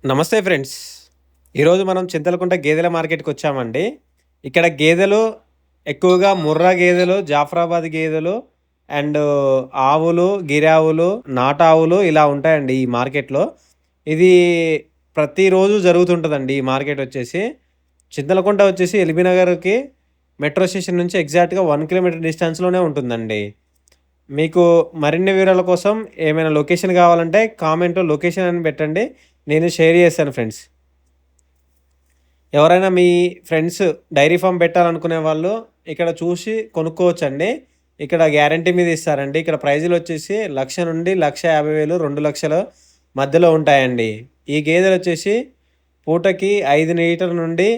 నమస్తే ఫ్రెండ్స్. ఈరోజు మనం చింతలకుంట గేదెల మార్కెట్‌కి వచ్చామండి. ఇక్కడ గేదెలు ఎక్కువగా ముర్రా గేదెలు, జాఫరాబాద్ గేదెలు అండ్ ఆవులు, గిరావులు, నాటావులు ఇలా ఉంటాయండి ఈ మార్కెట్‌లో. ఇది ప్రతిరోజు జరుగుతుంటదండి ఈ మార్కెట్ వచ్చేసి. చింతలకుంట వచ్చేసి ఎల్బీ నగర్‌కి మెట్రో స్టేషన్ నుంచి ఎగ్జాక్ట్‌గా 1 కిలోమీటర్ డిస్టెన్స్‌లోనే ఉంటుందండి. మీకు మరిన్ని వివరాల కోసం ఏమైనా లొకేషన్ కావాలంటే కామెంట్‌లో లొకేషన్ అని పెట్టండి. నేను షేర్ చేశాను ఫ్రెండ్స్. ఎవరైనా మీ ఫ్రెండ్స్ డైరీ ఫార్మ్ పెట్టాలనుకునే వాళ్ళు ఇక్కడ చూసి కొనుక్కోవచ్చండి. ఇక్కడ గ్యారంటీ మీద ఇస్తారండి. ఇక్కడ ప్రైజులొచ్చేసి 1,00,000 నుండి 1,50,000, 2,00,000 మధ్యలో ఉంటాయండి. ఈ గేదెలొచ్చేసి పూటకి 5 లీటర్ల నుండి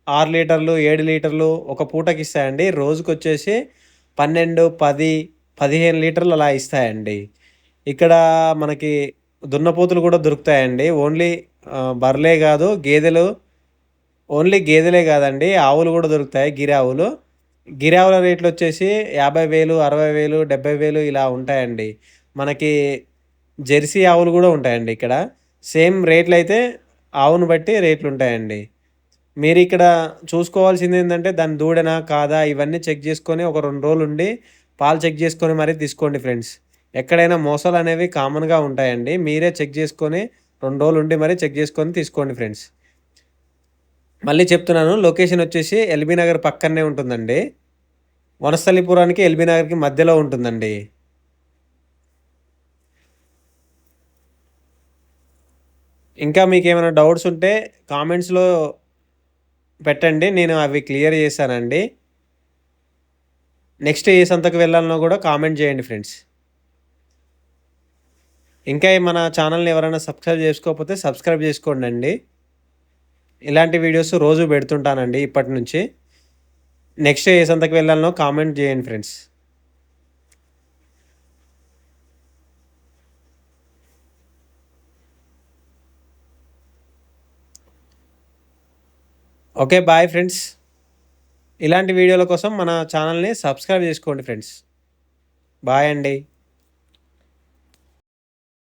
6 లీటర్లు, 7 లీటర్లు ఒక పూటకిస్తాయండి. రోజుకొచ్చేసి 12, 10, 15 లీటర్లు అలా ఇస్తాయండి. ఇక్కడ మనకి దున్నపోతులు కూడా దొరుకుతాయండి. ఓన్లీ బర్రెలే కాదు, ఓన్లీ గేదెలే కాదండి, ఆవులు కూడా దొరుకుతాయి. గిరావులు. గిరావుల రేట్లొచ్చేసి 50,000, 60,000, 70,000 ఇలా ఉంటాయండి. మనకి జెర్సీ ఆవులు కూడా ఉంటాయండి ఇక్కడ. సేమ్ రేట్లయితే ఆవును బట్టి రేట్లుంటాయండి. మీరిక్కడ చూసుకోవాల్సిందేందంటే దాని దూడనా? కాదా? ఇవన్నీ చెక్ చేసుకొని ఒక 2 రోజులుండి పాలు చెక్ చేసుకొని మరీ తీసుకోండి ఫ్రెండ్స్. ఎక్కడైనా మోసాలనేవి కామన్‌గా ఉంటాయండి. మీరే చెక్ చేసుకొని 2 రోజులుండి మరీ చెక్ చేసుకొని తీసుకోండి ఫ్రెండ్స్. మళ్ళీ చెప్తున్నాను, లొకేషన్ వచ్చేసి ఎల్బీ నగర్ పక్కనే ఉంటుందండి. వనస్థలిపురానికి, ఎల్బీ నగర్‌కి మధ్యలో ఉంటుందండి. ఇంకా మీకేమైనా డౌట్స్ ఉంటే కామెంట్స్‌లో పెట్టండి. నేను అవి క్లియర్ చేశానండి. నెక్స్ట్ ఏ సంతకు వెళ్ళాలనో కూడా కామెంట్ చేయండి ఫ్రెండ్స్. ఇంకా మన ఛానల్‌ని ఎవరైనా సబ్స్క్రైబ్ చేసుకోకపోతే సబ్స్క్రైబ్ చేసుకోండండి. ఇలాంటి వీడియోస్ రోజు పెడుతుంటానండి ఇప్పటి నుంచి. నెక్స్ట్ ఏ సంతకు వెళ్ళాలనో కామెంట్ చేయండి ఫ్రెండ్స్. ఓకే. Bye friends. ఇలాంటి వీడియోల కోసం మన ఛానల్‌ని సబ్స్క్రైబ్ చేసుకోండి ఫ్రెండ్స్. బాయ్ అండి.